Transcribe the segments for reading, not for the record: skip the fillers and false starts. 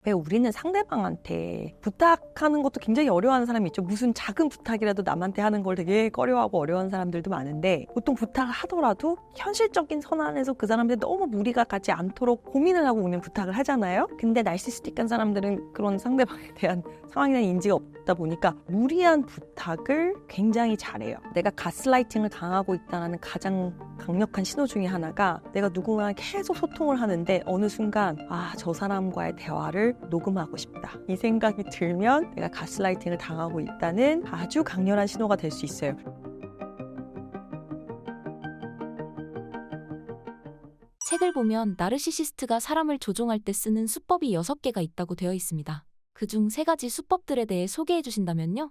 왜 우리는 상대방한테 부탁하는 것도 굉장히 어려워하는 사람이 있죠. 무슨 작은 부탁이라도 남한테 하는 걸 되게 꺼려하고 어려워하는 사람들도 많은데, 보통 부탁을 하더라도 현실적인 선안에서 그 사람한테 너무 무리가 가지 않도록 고민을 하고 오는 부탁을 하잖아요. 근데 나르시시스틱한 사람들은 그런 상대방에 대한 상황에 대한 인지가 없다 보니까 무리한 부탁을 굉장히 잘해요. 내가 가스라이팅을 당하고 있다는 가장 강력한 신호 중에 하나가, 내가 누군가랑 계속 소통을 하는데 어느 순간 저 사람과의 대화를 녹음하고 싶다, 이 생각이 들면 내가 가스라이팅을 당하고 있다는 아주 강렬한 신호가 될 수 있어요. 책을 보면 나르시시스트가 사람을 조종할 때 쓰는 수법이 6개가 있다고 되어 있습니다. 그중 3가지 수법들에 대해 소개해 주신다면요?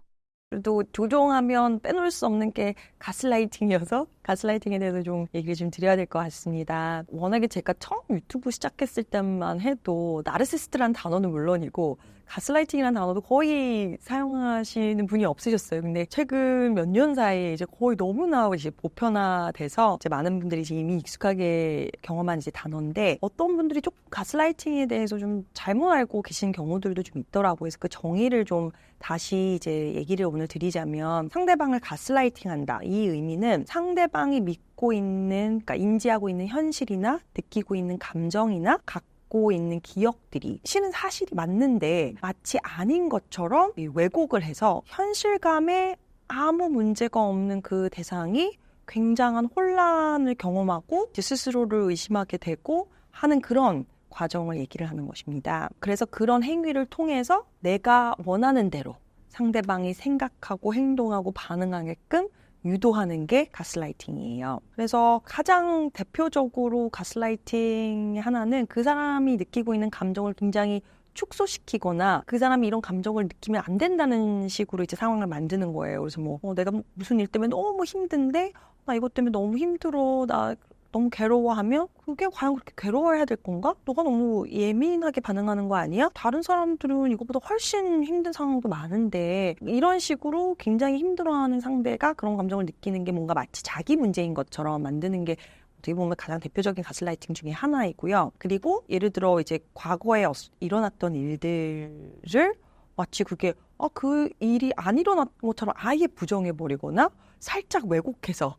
그래도 조종하면 빼놓을 수 없는 게 가스라이팅이어서 가스라이팅에 대해서 좀 얘기를 좀 드려야 될 것 같습니다. 워낙에 제가 처음 유튜브 시작했을 때만 해도 나르시스트라는 단어는 물론이고 가스라이팅이라는 단어도 거의 사용하시는 분이 없으셨어요. 근데 최근 몇 년 사이에 이제 거의 너무나 이제 보편화돼서 이제 많은 분들이 이제 이미 익숙하게 경험한 이제 단어인데, 어떤 분들이 조금 가스라이팅에 대해서 좀 잘못 알고 계신 경우들도 좀 있더라고요. 그래서 그 정의를 좀 다시 이제 얘기를 오늘 드리자면, 상대방을 가스라이팅한다, 이 의미는 상대방이 믿고 있는, 그러니까 인지하고 있는 현실이나 느끼고 있는 감정이나 갖고 있는 기억들이 실은 사실이 맞는데 마치 아닌 것처럼 왜곡을 해서 현실감에 아무 문제가 없는 그 대상이 굉장한 혼란을 경험하고 스스로를 의심하게 되고 하는 그런 과정을 얘기를 하는 것입니다. 그래서 그런 행위를 통해서 내가 원하는 대로 상대방이 생각하고 행동하고 반응하게끔 유도하는 게 가스라이팅이에요. 그래서 가장 대표적으로 가스라이팅 하나는 그 사람이 느끼고 있는 감정을 굉장히 축소시키거나 그 사람이 이런 감정을 느끼면 안 된다는 식으로 이제 상황을 만드는 거예요. 그래서 내가 무슨 일 때문에 너무 힘든데, 나 이것 때문에 너무 힘들어, 나 너무 괴로워하면 그게 과연 그렇게 괴로워해야 될 건가? 너가 너무 예민하게 반응하는 거 아니야? 다른 사람들은 이것보다 훨씬 힘든 상황도 많은데, 이런 식으로 굉장히 힘들어하는 상대가 그런 감정을 느끼는 게 뭔가 마치 자기 문제인 것처럼 만드는 게 어떻게 보면 가장 대표적인 가스라이팅 중에 하나이고요. 그리고 예를 들어 이제 과거에 일어났던 일들을 마치 그게 그 일이 안 일어난 것처럼 아예 부정해버리거나 살짝 왜곡해서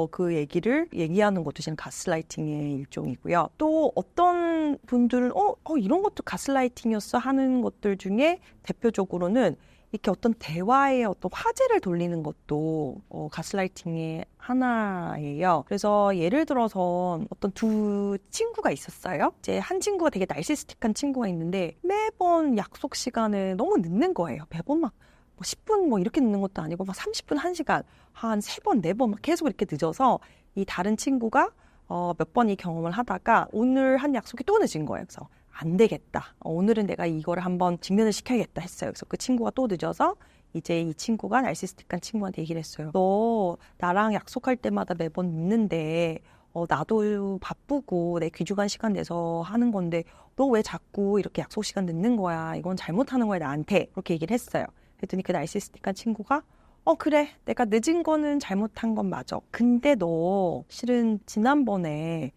그 얘기를 얘기하는 것도 지금 가스라이팅의 일종이고요. 또 어떤 분들은 이런 것도 가스라이팅이었어 하는 것들 중에 대표적으로는 이렇게 어떤 대화의 어떤 화제를 돌리는 것도 가스라이팅의 하나예요. 그래서 예를 들어서 어떤 두 친구가 있었어요. 이제 한 친구가 되게 나르시스틱한 친구가 있는데 매번 약속 시간에 너무 늦는 거예요. 매번 막 10분 이렇게 늦는 것도 아니고 막 30분, 1시간, 한 3번, 4번 막 계속 이렇게 늦어서 이 다른 친구가 몇 번 이 경험을 하다가 오늘 한 약속이 또 늦은 거예요. 그래서 안 되겠다, 오늘은 내가 이거를 한번 직면을 시켜야겠다 했어요. 그래서 그 친구가 또 늦어서 이제 이 친구가 나르시스틱한 친구한테 얘기를 했어요. 너 나랑 약속할 때마다 매번 늦는데 나도 바쁘고 내 귀중한 시간 내서 하는 건데 너 왜 자꾸 이렇게 약속 시간 늦는 거야? 이건 잘못하는 거야, 나한테. 그렇게 얘기를 했어요. 그랬더니 그 나르시스틱한 친구가 그래, 내가 늦은 거는 잘못한 건 맞아. 근데 너 실은 지난번에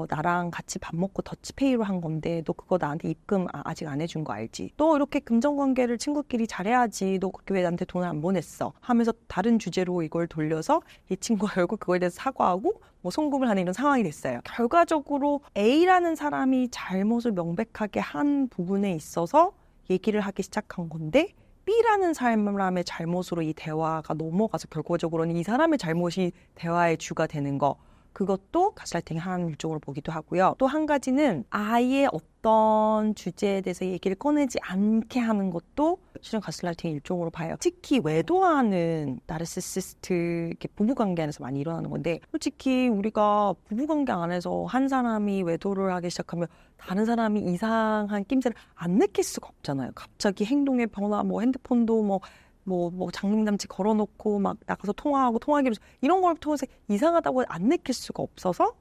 나랑 같이 밥 먹고 더치페이로 한 건데 너 그거 나한테 입금 아직 안 해준 거 알지? 너 이렇게 금전관계를 친구끼리 잘해야지. 너 그렇게 왜 나한테 돈을 안 보냈어? 하면서 다른 주제로 이걸 돌려서 이 친구가 결국 그거에 대해서 사과하고 송금을 하는 이런 상황이 됐어요. 결과적으로 A라는 사람이 잘못을 명백하게 한 부분에 있어서 얘기를 하기 시작한 건데, B라는 사람의 잘못으로 이 대화가 넘어가서 결과적으로는 이 사람의 잘못이 대화의 주가 되는 거, 그것도 가스라이팅의 한 일종으로 보기도 하고요. 또 한 가지는 아예 어떤 주제에 대해서 얘기를 꺼내지 않게 하는 것도 실은 가스라이팅의 일종으로 봐요. 특히 외도하는 나르시시스트 부부관계 안에서 많이 일어나는 건데, 솔직히 우리가 부부관계 안에서 한 사람이 외도를 하기 시작하면 다른 사람이 이상한 낌새를 안 느낄 수가 없잖아요. 갑자기 행동의 변화, 핸드폰도 장롱담치 걸어놓고 막 나가서 통화하고 통화기로 이런 걸 통해서 이상하다고 안 느낄 수가 없어서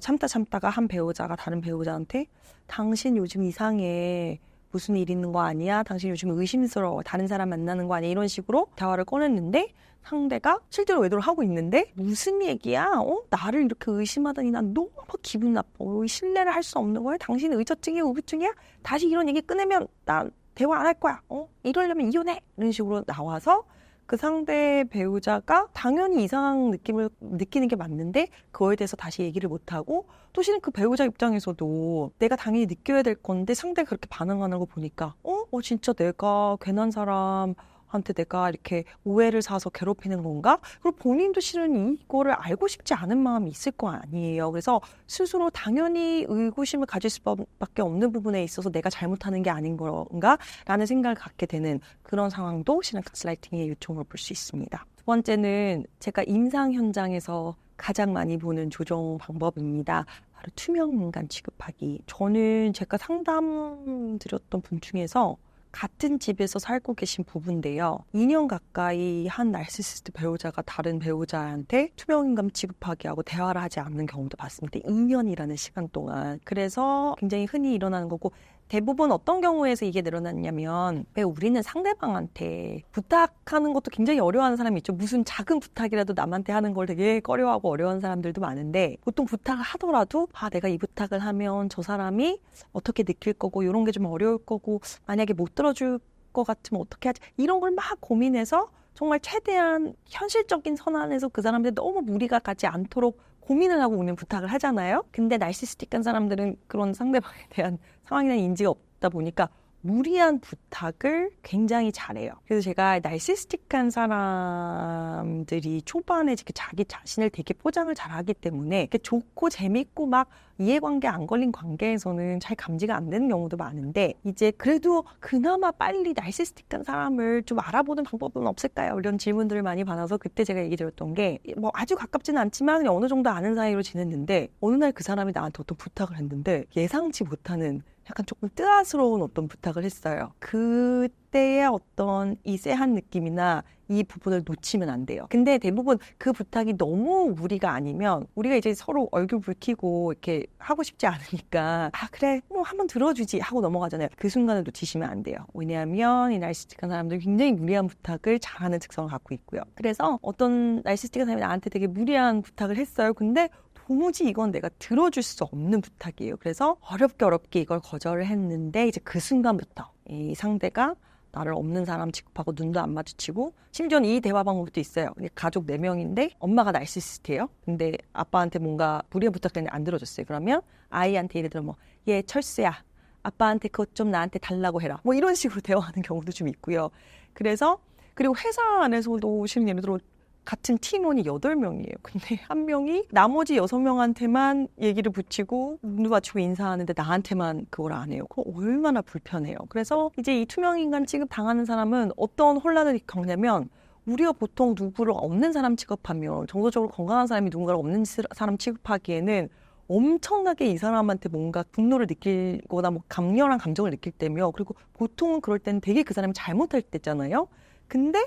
참다가 한 배우자가 다른 배우자한테 당신 요즘 이상해, 무슨 일 있는 거 아니야? 당신 요즘 의심스러워. 다른 사람 만나는 거 아니야? 이런 식으로 대화를 꺼냈는데 상대가 실제로 외도를 하고 있는데 무슨 얘기야? 나를 이렇게 의심하다니 난 너무 기분 나빠. 신뢰를 할 수 없는 거야? 당신이 의처증이야? 우부증이야? 다시 이런 얘기 꺼내면 난 대화 안 할 거야. 이러려면 이혼해. 이런 식으로 나와서 그 상대 배우자가 당연히 이상한 느낌을 느끼는 게 맞는데 그거에 대해서 다시 얘기를 못하고 또 실은 그 배우자 입장에서도 내가 당연히 느껴야 될 건데 상대가 그렇게 반응하는 거 보니까 진짜 내가 괜한 사람한테 내가 이렇게 오해를 사서 괴롭히는 건가? 그리고 본인도 실은 이거를 알고 싶지 않은 마음이 있을 거 아니에요. 그래서 스스로 당연히 의구심을 가질 수밖에 없는 부분에 있어서 내가 잘못하는 게 아닌 건가? 라는 생각을 갖게 되는 그런 상황도 실은 가스라이팅의 요청을 볼 수 있습니다. 두 번째는 제가 임상 현장에서 가장 많이 보는 조정 방법입니다. 바로 투명 인간 취급하기. 저는 제가 상담 드렸던 분 중에서 같은 집에서 살고 계신 부부인데요. 2년 가까이 한 나르시시스트 배우자가 다른 배우자한테 투명인간 취급하게 하고 대화를 하지 않는 경우도 봤습니다. 2년이라는 시간 동안. 그래서 굉장히 흔히 일어나는 거고 대부분 어떤 경우에서 이게 늘어났냐면 왜 우리는 상대방한테 부탁하는 것도 굉장히 어려워하는 사람이 있죠. 무슨 작은 부탁이라도 남한테 하는 걸 되게 꺼려하고 어려워하는 사람들도 많은데 보통 부탁을 하더라도 내가 이 부탁을 하면 저 사람이 어떻게 느낄 거고 이런 게 좀 어려울 거고 만약에 못 들어줄 것 같으면 어떻게 하지? 이런 걸 막 고민해서 정말 최대한 현실적인 선안에서 그 사람한테 너무 무리가 가지 않도록 고민을 하고 오는 부탁을 하잖아요. 근데 나르시스틱한 사람들은 그런 상대방에 대한 상황이나 인지가 없다 보니까 무리한 부탁을 굉장히 잘해요. 그래서 제가 나르시스틱한 사람들이 초반에 자기 자신을 되게 포장을 잘하기 때문에 이렇게 좋고 재밌고 막 이해관계 안 걸린 관계에서는 잘 감지가 안 되는 경우도 많은데 이제 그래도 그나마 빨리 나르시스틱한 사람을 좀 알아보는 방법은 없을까요? 이런 질문들을 많이 받아서 그때 제가 얘기 드렸던 게 뭐 아주 가깝지는 않지만 어느 정도 아는 사이로 지냈는데 어느 날 그 사람이 나한테 어떤 부탁을 했는데 예상치 못하는 약간 조금 뜨아스러운 어떤 부탁을 했어요. 그때의 어떤 이 쎄한 느낌이나 이 부분을 놓치면 안 돼요. 근데 대부분 그 부탁이 너무 무리가 아니면 우리가 이제 서로 얼굴 붉히고 이렇게 하고 싶지 않으니까 그래 뭐 한번 들어주지 하고 넘어가잖아요. 그 순간을 놓치시면 안 돼요. 왜냐하면 이 나르시스틱한 사람들이 굉장히 무리한 부탁을 잘하는 특성을 갖고 있고요. 그래서 어떤 나르시스틱한 사람이 나한테 되게 무리한 부탁을 했어요. 근데 도무지 이건 내가 들어줄 수 없는 부탁이에요. 그래서 어렵게 이걸 거절을 했는데 이제 그 순간부터 이 상대가 나를 없는 사람 취급하고 눈도 안 마주치고 심지어는 이 대화 방법도 있어요. 가족 4명인데 엄마가 나르시시스트예요. 근데 아빠한테 뭔가 무리한 부탁했는데 안 들어줬어요. 그러면 아이한테 예를 들어 얘 철수야. 아빠한테 그것 좀 나한테 달라고 해라. 뭐 이런 식으로 대화하는 경우도 좀 있고요. 그래서 그리고 회사 안에서도 실은 예를 들어 같은 팀원이 8명이에요. 근데 한 명이 나머지 6명한테만 얘기를 붙이고 눈 맞추고 인사하는데 나한테만 그걸 안 해요. 그거 얼마나 불편해요. 그래서 이제 이 투명인간 취급 당하는 사람은 어떤 혼란을 겪냐면 우리가 보통 누구를 없는 사람 취급하면 정서적으로 건강한 사람이 누군가를 없는 사람 취급하기에는 엄청나게 이 사람한테 뭔가 분노를 느끼거나 뭐 강렬한 감정을 느낄 때며 그리고 보통은 그럴 때는 되게 그 사람이 잘못할 때잖아요. 근데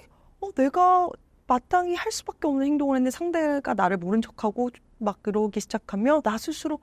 내가 마땅히 할 수밖에 없는 행동을 했는데 상대가 나를 모른 척하고 막 그러기 시작하면 나 스스로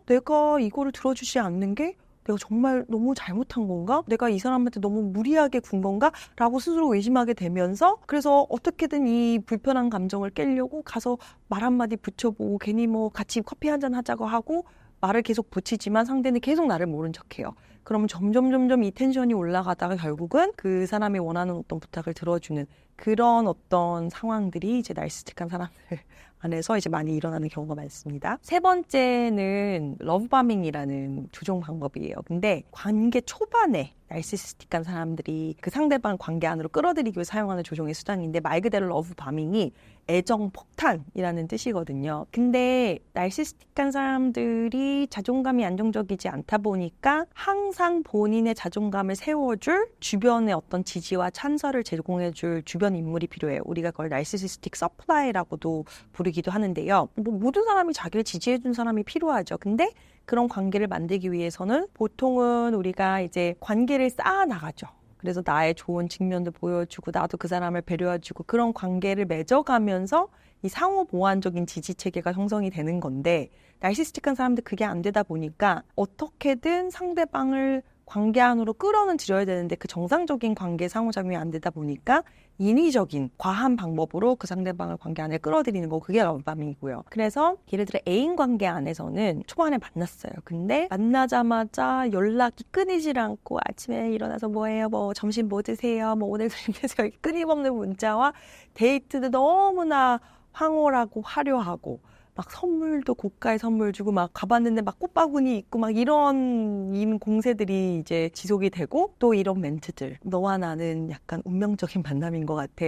내가 이거를 들어주지 않는 게 내가 정말 너무 잘못한 건가? 내가 이 사람한테 너무 무리하게 군 건가? 라고 스스로 의심하게 되면서 그래서 어떻게든 이 불편한 감정을 깨려고 가서 말 한마디 붙여보고 괜히 뭐 같이 커피 한잔 하자고 하고 말을 계속 붙이지만 상대는 계속 나를 모른 척해요. 그러면 점점 이 텐션이 올라가다가 결국은 그 사람이 원하는 어떤 부탁을 들어주는 그런 어떤 상황들이 이제 나르시스틱한 사람들 안에서 이제 많이 일어나는 경우가 많습니다. 세 번째는 러브바밍이라는 조종 방법이에요. 근데 관계 초반에 나르시스틱한 사람들이 그 상대방 관계 안으로 끌어들이기 위해 사용하는 조종의 수단인데 말 그대로 러브바밍이 애정 폭탄이라는 뜻이거든요. 근데 나르시스틱한 사람들이 자존감이 안정적이지 않다 보니까 항상 본인의 자존감을 세워줄 주변의 어떤 지지와 찬사를 제공해줄 주변 인물이 필요해요. 우리가 그걸 나르시스틱 서플라이라고도 부르기도 하는데요. 뭐 모든 사람이 자기를 지지해준 사람이 필요하죠. 근데 그런 관계를 만들기 위해서는 보통은 우리가 이제 관계를 쌓아 나가죠. 그래서 나의 좋은 측면도 보여주고 나도 그 사람을 배려해주고 그런 관계를 맺어가면서 이 상호 보완적인 지지 체계가 형성이 되는 건데 나르시스틱한 사람들 그게 안 되다 보니까 어떻게든 상대방을 관계 안으로 끌어는 들여야 되는데 그 정상적인 관계 상호작용이 안 되다 보니까 인위적인 과한 방법으로 그 상대방을 관계 안에 끌어들이는 거, 그게 러브밤이고요. 그래서 예를 들어 애인 관계 안에서는 초반에 만났어요. 근데 만나자마자 연락이 끊이질 않고 아침에 일어나서 뭐해요? 뭐 점심 뭐 드세요? 뭐 오늘 드세요? 끊임없는 문자와 데이트도 너무나 황홀하고 화려하고 막 선물도 고가의 선물 주고 막 가봤는데 막 꽃바구니 있고 막 이런 공세들이 이제 지속이 되고, 또 이런 멘트들. 너와 나는 약간 운명적인 만남인 것 같아.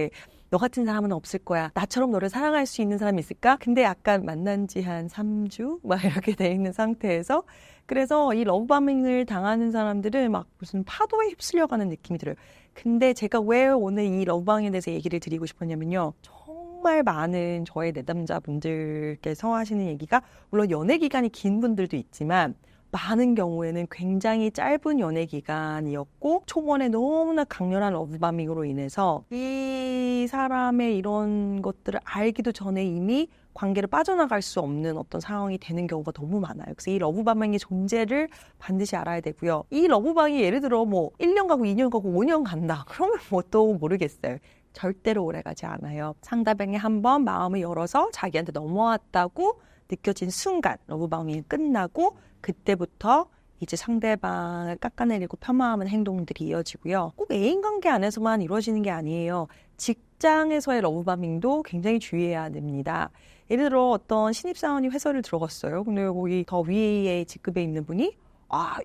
너 같은 사람은 없을 거야. 나처럼 너를 사랑할 수 있는 사람이 있을까? 근데 약간 만난 지 한 3주? 막 이렇게 돼 있는 상태에서, 그래서 이 러브바밍을 당하는 사람들은 막 무슨 파도에 휩쓸려가는 느낌이 들어요. 근데 제가 왜 오늘 이 러브바밍에 대해서 얘기를 드리고 싶었냐면요. 정말 많은 저의 내담자분들께서 하시는 얘기가, 물론 연애 기간이 긴 분들도 있지만 많은 경우에는 굉장히 짧은 연애 기간이었고 초반에 너무나 강렬한 러브바밍으로 인해서 이 사람의 이런 것들을 알기도 전에 이미 관계를 빠져나갈 수 없는 어떤 상황이 되는 경우가 너무 많아요. 그래서 이 러브바밍의 존재를 반드시 알아야 되고요. 이 러브바밍이 예를 들어 뭐 1년 가고 2년 가고 5년 간다. 그러면 뭐 또 모르겠어요. 절대로 오래가지 않아요. 상대방이 한번 마음을 열어서 자기한테 넘어왔다고 느껴진 순간 러브바밍이 끝나고 그때부터 이제 상대방을 깎아내리고 폄하하는 행동들이 이어지고요. 꼭 애인 관계 안에서만 이루어지는 게 아니에요. 직장에서의 러브바밍도 굉장히 주의해야 됩니다. 예를 들어 어떤 신입사원이 회사를 들어갔어요. 근데 거기 더 위에 직급에 있는 분이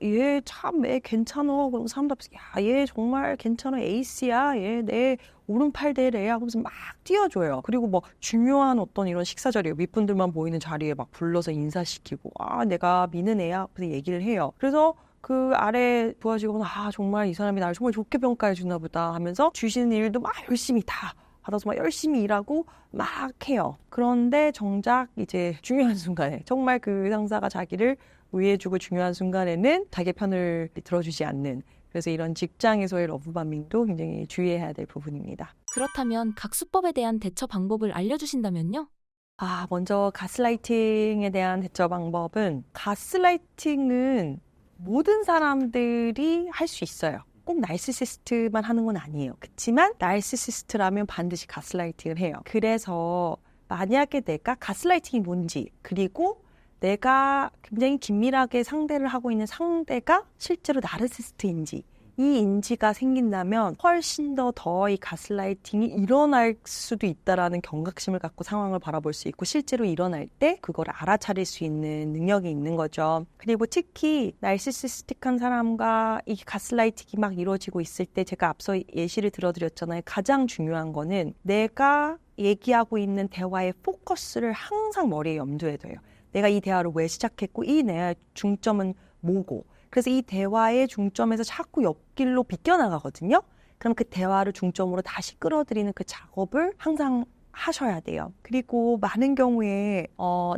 얘 참, 얘 괜찮아. 그럼 사람들 앞에서, 야, 얘 정말 괜찮아. 에이스야. 얘 내 오른팔 대래야. 그러면서 막 띄워줘요. 그리고 뭐 중요한 어떤 이런 식사 자리에 윗분들만 보이는 자리에 막 불러서 인사시키고, 내가 미는 애야. 그래서 얘기를 해요. 그래서 그 아래 부하 직원은 정말 이 사람이 나를 정말 좋게 평가해 주나 보다 하면서 주시는 일도 막 열심히 다 받아서 막 열심히 일하고 막 해요. 그런데 정작 이제 중요한 순간에 정말 그 상사가 자기를 위해주고 중요한 순간에는 자기 편을 들어주지 않는, 그래서 이런 직장에서의 러브바밍도 굉장히 주의해야 될 부분입니다. 그렇다면 각 수법에 대한 대처 방법을 알려주신다면요? 먼저 가스라이팅에 대한 대처 방법은, 가스라이팅은 모든 사람들이 할 수 있어요. 꼭 나르시시스트만 하는 건 아니에요. 그렇지만 나르시시스트라면 반드시 가스라이팅을 해요. 그래서 만약에 내가 가스라이팅이 뭔지, 그리고 내가 굉장히 긴밀하게 상대를 하고 있는 상대가 실제로 나르시시스트인지, 이 인지가 생긴다면 훨씬 더 이 가스라이팅이 일어날 수도 있다라는 경각심을 갖고 상황을 바라볼 수 있고, 실제로 일어날 때 그걸 알아차릴 수 있는 능력이 있는 거죠. 그리고 특히 나르시시스틱한 사람과 이 가스라이팅이 막 이루어지고 있을 때, 제가 앞서 예시를 들어드렸잖아요. 가장 중요한 거는 내가 얘기하고 있는 대화의 포커스를 항상 머리에 염두에 둬요. 내가 이 대화를 왜 시작했고, 이 대화의 중점은 뭐고, 그래서 이 대화의 중점에서 자꾸 옆길로 비껴나가거든요. 그럼 그 대화를 중점으로 다시 끌어들이는 그 작업을 항상 하셔야 돼요. 그리고 많은 경우에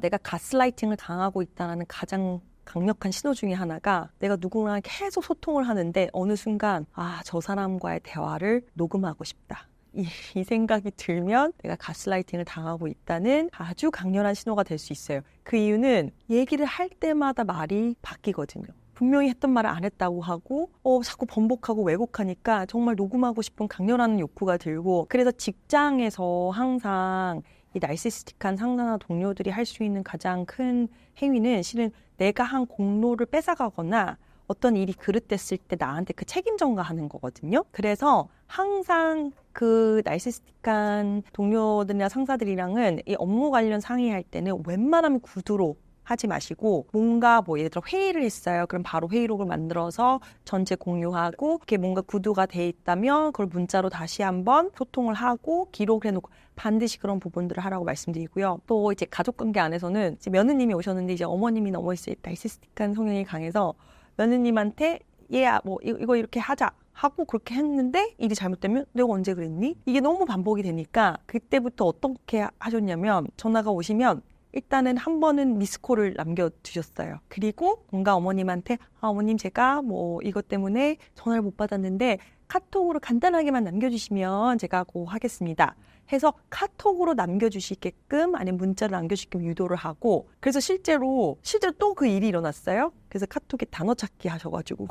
내가 가스라이팅을 당하고 있다는 가장 강력한 신호 중에 하나가, 내가 누구랑 계속 소통을 하는데 어느 순간 저 사람과의 대화를 녹음하고 싶다. 이 생각이 들면 내가 가스라이팅을 당하고 있다는 아주 강렬한 신호가 될 수 있어요. 그 이유는 얘기를 할 때마다 말이 바뀌거든요. 분명히 했던 말을 안 했다고 하고 자꾸 번복하고 왜곡하니까 정말 녹음하고 싶은 강렬한 욕구가 들고, 그래서 직장에서 항상 이 나르시시스틱한 상사나 동료들이 할 수 있는 가장 큰 행위는 실은 내가 한 공로를 뺏어가거나 어떤 일이 그릇됐을 때 나한테 그 책임 전가하는 거거든요. 그래서 항상 그 나르시시스틱한 동료들이나 상사들이랑은 이 업무 관련 상의할 때는 웬만하면 구두로 하지 마시고, 뭔가 예를 들어 회의를 했어요. 그럼 바로 회의록을 만들어서 전체 공유하고, 이렇게 뭔가 구두가 돼 있다면 그걸 문자로 다시 한번 소통을 하고 기록을 해놓고, 반드시 그런 부분들을 하라고 말씀드리고요. 또 이제 가족관계 안에서는 이제 며느님이 오셨는데 이제 어머님이 너무 나르시시스틱한 성향이 강해서 며느님한테 얘야 뭐 이거 이렇게 하자 하고 그렇게 했는데 일이 잘못되면 내가 언제 그랬니? 이게 너무 반복이 되니까 그때부터 어떻게 하셨냐면, 전화가 오시면 일단은 한 번은 미스콜을 남겨주셨어요. 그리고 뭔가 어머님한테 어머님 제가 뭐 이것 때문에 전화를 못 받았는데 카톡으로 간단하게만 남겨주시면 제가 고 하겠습니다. 해서 카톡으로 남겨주시게끔 아니면 문자를 남겨주시게끔 유도를 하고 그래서 실제로 또 그 일이 일어났어요. 그래서 카톡에 단어 찾기 하셔가지고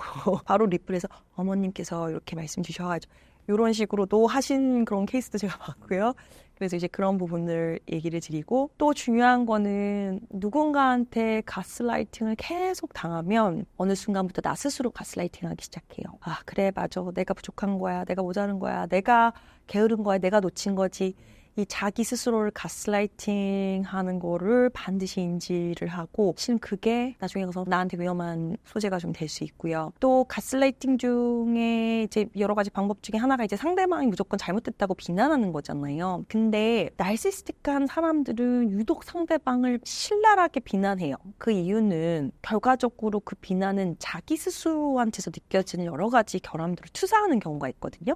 바로 리플해서 어머님께서 이렇게 말씀 주셔가지고 이런 식으로도 하신 그런 케이스도 제가 봤고요. 그래서 이제 그런 부분을 얘기를 드리고 또 중요한 거는 누군가한테 가스라이팅을 계속 당하면 어느 순간부터 나 스스로 가스라이팅 하기 시작해요. 아 그래 맞아 내가 부족한 거야 내가 모자른 거야 내가 게으른 거야 내가 놓친 거지. 이 자기 스스로를 가스라이팅 하는 거를 반드시 인지를 하고 실은 그게 나중에 가서 나한테 위험한 소재가 좀 될 수 있고요. 또 가스라이팅 중에 이제 여러 가지 방법 중에 하나가 이제 상대방이 무조건 잘못됐다고 비난하는 거잖아요. 근데 나르시스틱한 사람들은 유독 상대방을 신랄하게 비난해요. 그 이유는 결과적으로 그 비난은 자기 스스로한테서 느껴지는 여러 가지 결함들을 투사하는 경우가 있거든요.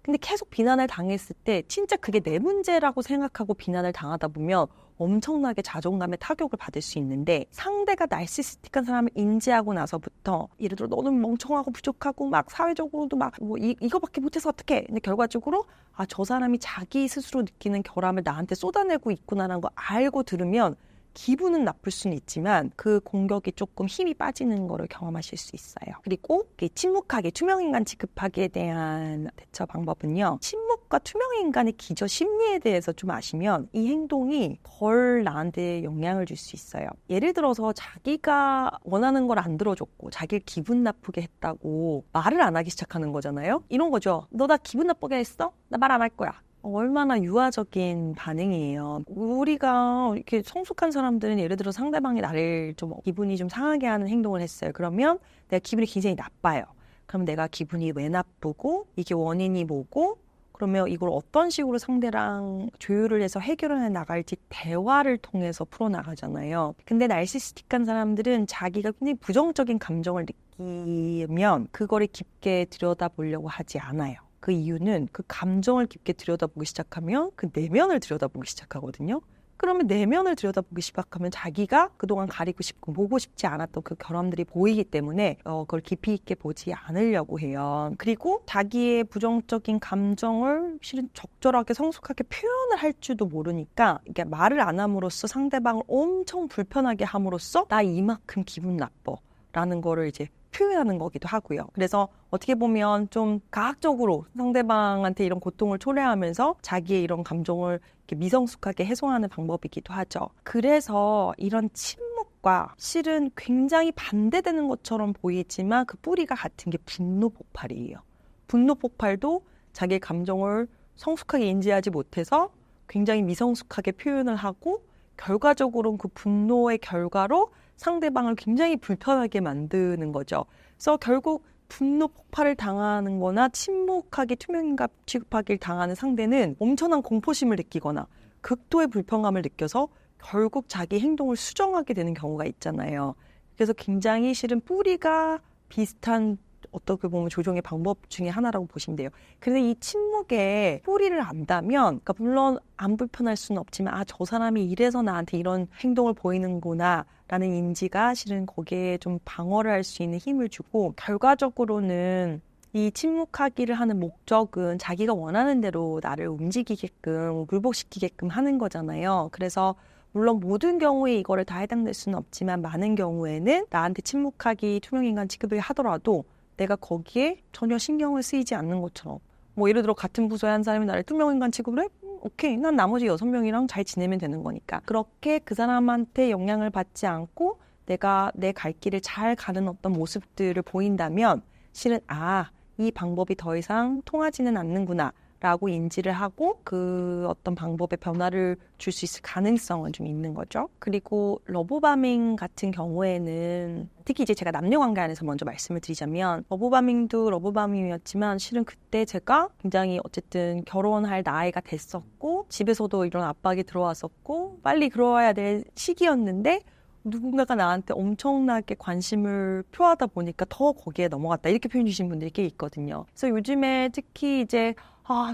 근데 계속 비난을 당했을 때 진짜 그게 내 문제라고 생각하고 비난을 당하다 보면 엄청나게 자존감에 타격을 받을 수 있는데 상대가 나르시스틱한 사람을 인지하고 나서부터 예를 들어 너는 멍청하고 부족하고 막 사회적으로도 막 뭐 이거밖에 못해서 어떡해. 근데 결과적으로 저 사람이 자기 스스로 느끼는 결함을 나한테 쏟아내고 있구나라는 거 알고 들으면 기분은 나쁠 수는 있지만 그 공격이 조금 힘이 빠지는 거를 경험하실 수 있어요. 그리고 침묵하게 투명인간 취급하기에 대한 대처 방법은요. 침묵과 투명인간의 기저 심리에 대해서 좀 아시면 이 행동이 덜 나한테 영향을 줄 수 있어요. 예를 들어서 자기가 원하는 걸 안 들어줬고 자기를 기분 나쁘게 했다고 말을 안 하기 시작하는 거잖아요. 이런 거죠. 너 나 기분 나쁘게 했어? 나 말 안 할 거야. 얼마나 유아적인 반응이에요. 우리가 이렇게 성숙한 사람들은 예를 들어 상대방이 나를 좀 기분이 좀 상하게 하는 행동을 했어요. 그러면 내가 기분이 굉장히 나빠요. 그럼 내가 기분이 왜 나쁘고 이게 원인이 뭐고 그러면 이걸 어떤 식으로 상대랑 조율을 해서 해결을 해 나갈지 대화를 통해서 풀어나가잖아요. 근데 나르시스틱한 사람들은 자기가 굉장히 부정적인 감정을 느끼면 그거를 깊게 들여다보려고 하지 않아요. 그 이유는 그 감정을 깊게 들여다보기 시작하면 그 내면을 들여다보기 시작하거든요. 그러면 내면을 들여다보기 시작하면 자기가 그동안 가리고 싶고 보고 싶지 않았던 그 결함들이 보이기 때문에 그걸 깊이 있게 보지 않으려고 해요. 그리고 자기의 부정적인 감정을 실은 적절하게 성숙하게 표현을 할 줄도 모르니까 이게 말을 안 함으로써 상대방을 엄청 불편하게 함으로써 나 이만큼 기분 나빠 라는 거를 이제 표현하는 거기도 하고요. 그래서 어떻게 보면 좀 과학적으로 상대방한테 이런 고통을 초래하면서 자기의 이런 감정을 이렇게 미성숙하게 해소하는 방법이기도 하죠. 그래서 이런 침묵과 실은 굉장히 반대되는 것처럼 보이지만 그 뿌리가 같은 게 분노 폭발이에요. 분노 폭발도 자기의 감정을 성숙하게 인지하지 못해서 굉장히 미성숙하게 표현을 하고 결과적으로는 그 분노의 결과로 상대방을 굉장히 불편하게 만드는 거죠. 그래서 결국 분노 폭발을 당하는 거나 침묵하게 투명인간 취급하기를 당하는 상대는 엄청난 공포심을 느끼거나 극도의 불편감을 느껴서 결국 자기 행동을 수정하게 되는 경우가 있잖아요. 그래서 굉장히 실은 뿌리가 비슷한 어떻게 보면 조정의 방법 중에 하나라고 보시면 돼요. 그래서 이 침묵의 뿌리를 안다면 그러니까 물론 안 불편할 수는 없지만 저 사람이 이래서 나한테 이런 행동을 보이는구나 라는 인지가 실은 거기에 좀 방어를 할 수 있는 힘을 주고 결과적으로는 이 침묵하기를 하는 목적은 자기가 원하는 대로 나를 움직이게끔 굴복시키게끔 하는 거잖아요. 그래서 물론 모든 경우에 이거를 다 해당될 수는 없지만 많은 경우에는 나한테 침묵하기 투명인간 취급을 하더라도 내가 거기에 전혀 신경을 쓰이지 않는 것처럼 뭐 예를 들어 같은 부서의 한 사람이 나를 투명인간 취급을 해? 오케이. 난 나머지 6명이랑 잘 지내면 되는 거니까. 그렇게 그 사람한테 영향을 받지 않고 내가 내 갈 길을 잘 가는 어떤 모습들을 보인다면 실은 이 방법이 더 이상 통하지는 않는구나 라고 인지를 하고 그 어떤 방법의 변화를 줄 수 있을 가능성은 좀 있는 거죠. 그리고 러브바밍 같은 경우에는 특히 이제 제가 남녀관계 안에서 먼저 말씀을 드리자면 러브바밍도 러브바밍이었지만 실은 그때 제가 굉장히 어쨌든 결혼할 나이가 됐었고 집에서도 이런 압박이 들어왔었고 빨리 들어와야 될 시기였는데 누군가가 나한테 엄청나게 관심을 표하다 보니까 더 거기에 넘어갔다. 이렇게 표현 주신 분들이 꽤 있거든요. 그래서 요즘에 특히 이제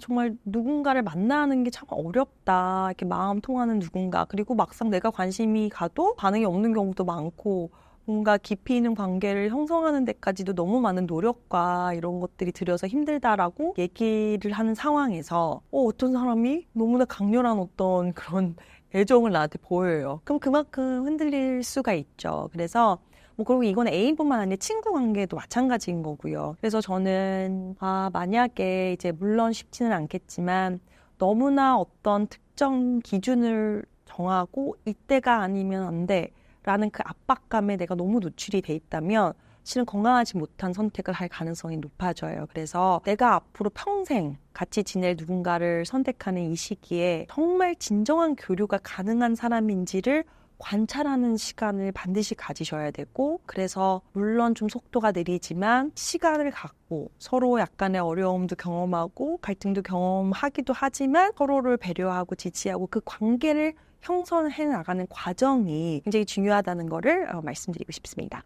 정말 누군가를 만나는 게 참 어렵다. 이렇게 마음 통하는 누군가. 그리고 막상 내가 관심이 가도 반응이 없는 경우도 많고, 뭔가 깊이 있는 관계를 형성하는 데까지도 너무 많은 노력과 이런 것들이 들여서 힘들다라고 얘기를 하는 상황에서 어떤 사람이 너무나 강렬한 어떤 그런 애정을 나한테 보여요. 그럼 그만큼 흔들릴 수가 있죠. 그래서 그리고 이건 애인뿐만 아니라 친구 관계도 마찬가지인 거고요. 그래서 저는 만약에 이제 물론 쉽지는 않겠지만 너무나 어떤 특정 기준을 정하고 이때가 아니면 안 돼. 라는 그 압박감에 내가 너무 노출이 돼 있다면 실은 건강하지 못한 선택을 할 가능성이 높아져요. 그래서 내가 앞으로 평생 같이 지낼 누군가를 선택하는 이 시기에 정말 진정한 교류가 가능한 사람인지를 관찰하는 시간을 반드시 가지셔야 되고, 그래서 물론 좀 속도가 느리지만 시간을 갖고 서로 약간의 어려움도 경험하고 갈등도 경험하기도 하지만 서로를 배려하고 지지하고 그 관계를 형성해 나가는 과정이 굉장히 중요하다는 거를 말씀드리고 싶습니다.